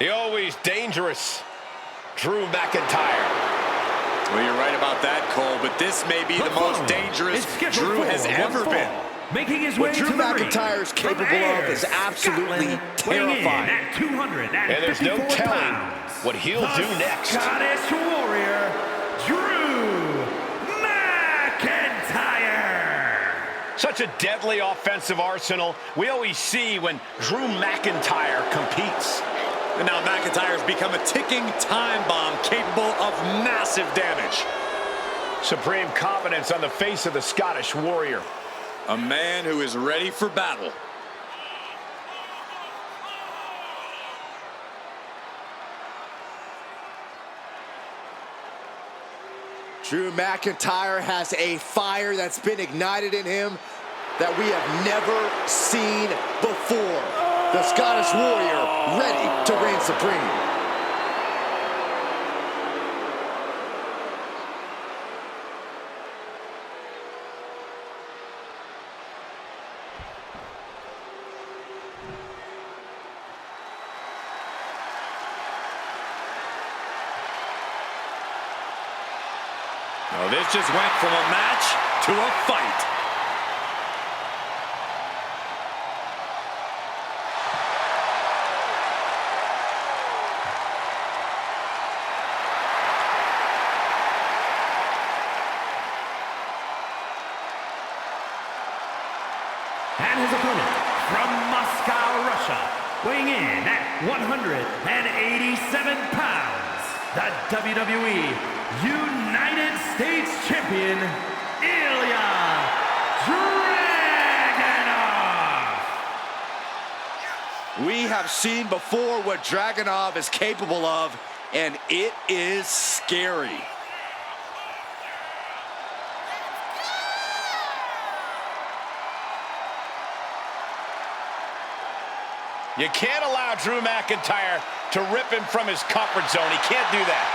The always dangerous Drew McIntyre. Well, you're right about that, Cole, but this may be the most dangerous Drew has ever been. Making his way what Drew McIntyre is capable of is absolutely terrifying. At 254 and there's no telling pounds, what he'll do next. Scottish Warrior, Drew McIntyre. Such a deadly offensive arsenal we always see when Drew McIntyre competes. And now McIntyre's become a ticking time bomb capable of massive damage. Supreme confidence on the face of the Scottish Warrior. A man who is ready for battle. Drew McIntyre has a fire that's been ignited in him that we have never seen before. The Scottish Warrior ready to reign supreme. Well, this just went from a match to a fight. And his opponent from Moscow, Russia, weighing in at 187 pounds, the WWE United States Champion, Ilya Dragunov. We have seen before what Dragunov is capable of, and it is scary. You can't allow Drew McIntyre to rip him from his comfort zone. He can't do that.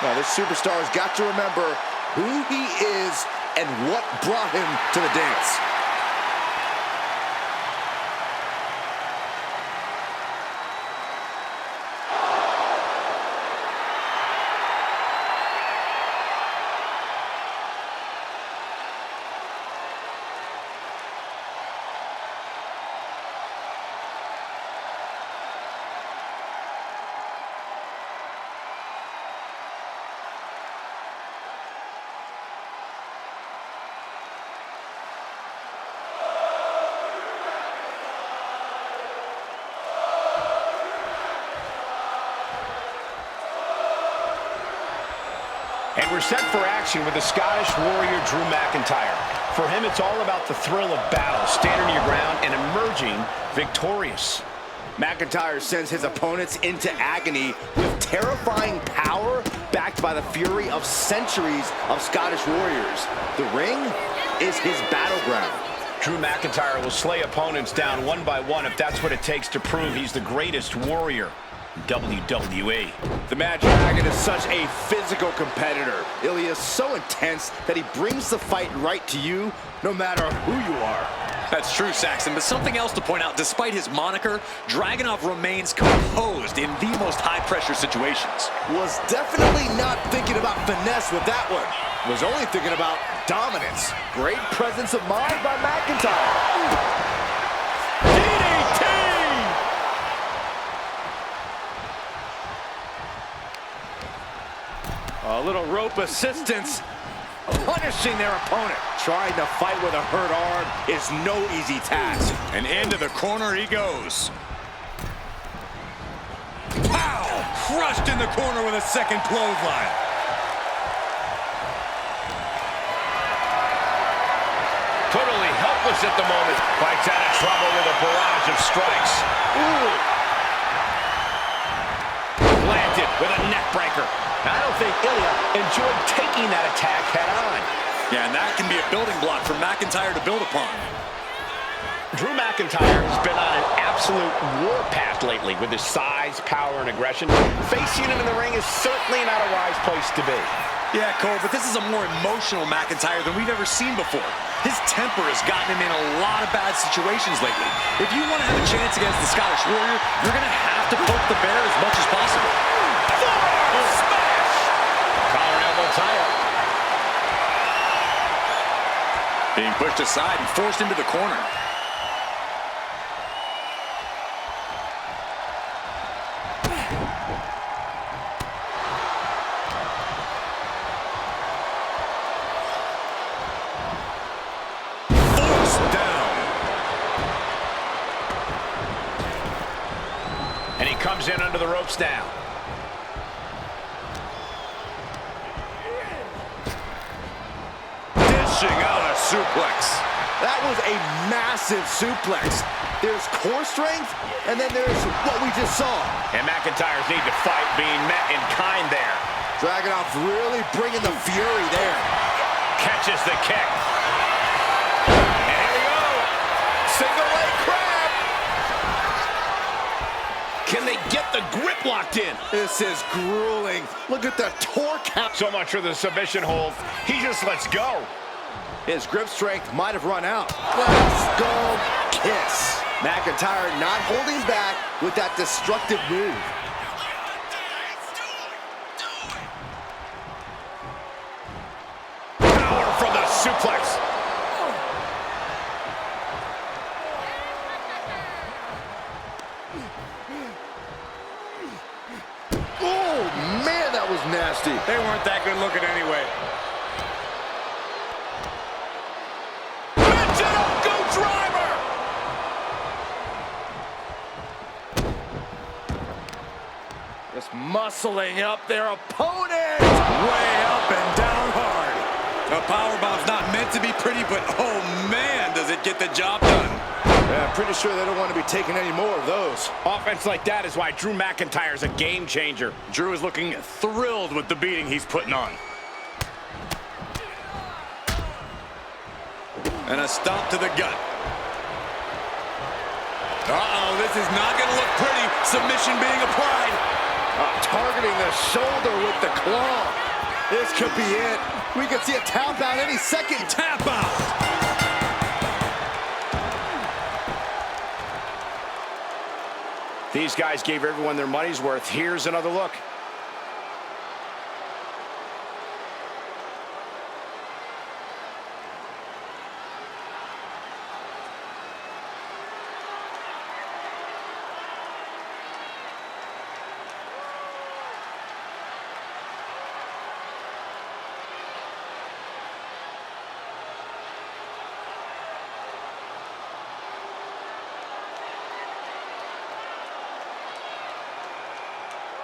Now, this superstar's got to remember who he is and what brought him to the dance. And we're set for action with the Scottish Warrior, Drew McIntyre. For him, it's all about the thrill of battle, standing your ground and emerging victorious. McIntyre sends his opponents into agony with terrifying power backed by the fury of centuries of Scottish Warriors. The ring is his battleground. Drew McIntyre will slay opponents down one by one if that's what it takes to prove he's the greatest warrior in WWE. The Mad Dragon is such a physical competitor. Ilya is so intense that he brings the fight right to you, no matter who you are. That's true, Saxon, but something else to point out, despite his moniker, Dragunov remains composed in the most high-pressure situations. Was definitely not thinking about finesse with that one. Was only thinking about dominance. Great presence of mind by McIntyre. A little rope assistance, punishing their opponent. Trying to fight with a hurt arm is no easy task. And into the corner he goes. Pow! Crushed in the corner with a second clothesline. Totally helpless at the moment. Fights out of trouble with a barrage of strikes. Ooh. Planted with a neck breaker. I don't think Ilya enjoyed taking that attack head on. Yeah, and that can be a building block for McIntyre to build upon. Drew McIntyre has been on an absolute warpath lately with his size, power, and aggression. Facing him in the ring is certainly not a wise place to be. Yeah, Cole, but this is a more emotional McIntyre than we've ever seen before. His temper has gotten him in a lot of bad situations lately. If you want to have a chance against the Scottish Warrior, you're going to have to poke the bear as much as possible. Smash! Collar and elbow tie-up. Being pushed aside and forced into the corner. And he comes in under the ropes now. Dishing out a suplex. That was a massive suplex. There's core strength, and then there's what we just saw. And McIntyre's need to fight being met in kind there. Dragunov really bringing the fury there. Catches the kick. And here we go. Single leg crab. Can they get the grip locked in? This is grueling. Look at the torque. So much for the submission hold. He just lets go. His grip strength might have run out. Let's go kiss. McIntyre not holding back with that destructive move. Power from the suplex. Oh, man, that was nasty. They weren't that good looking anyway. Go driver! Just muscling up their opponent. Way up and down hard. A powerbomb's not meant to be pretty, but oh man, does it get the job done. Yeah, I'm pretty sure they don't want to be taking any more of those. Offense like that is why Drew McIntyre's a game changer. Drew is looking thrilled with the beating he's putting on. And a stomp to the gut. Uh-oh, this is not going to look pretty. Submission being applied. Targeting the shoulder with the claw. This could be it. We could see a tap out any second. Tap out. These guys gave everyone their money's worth. Here's another look.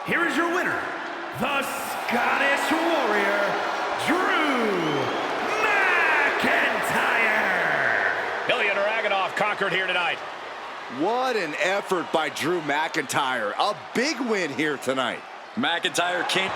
Here is your winner, the Scottish Warrior, Drew McIntyre. Ilya Dragunov conquered here tonight. What an effort by Drew McIntyre. A big win here tonight. McIntyre can't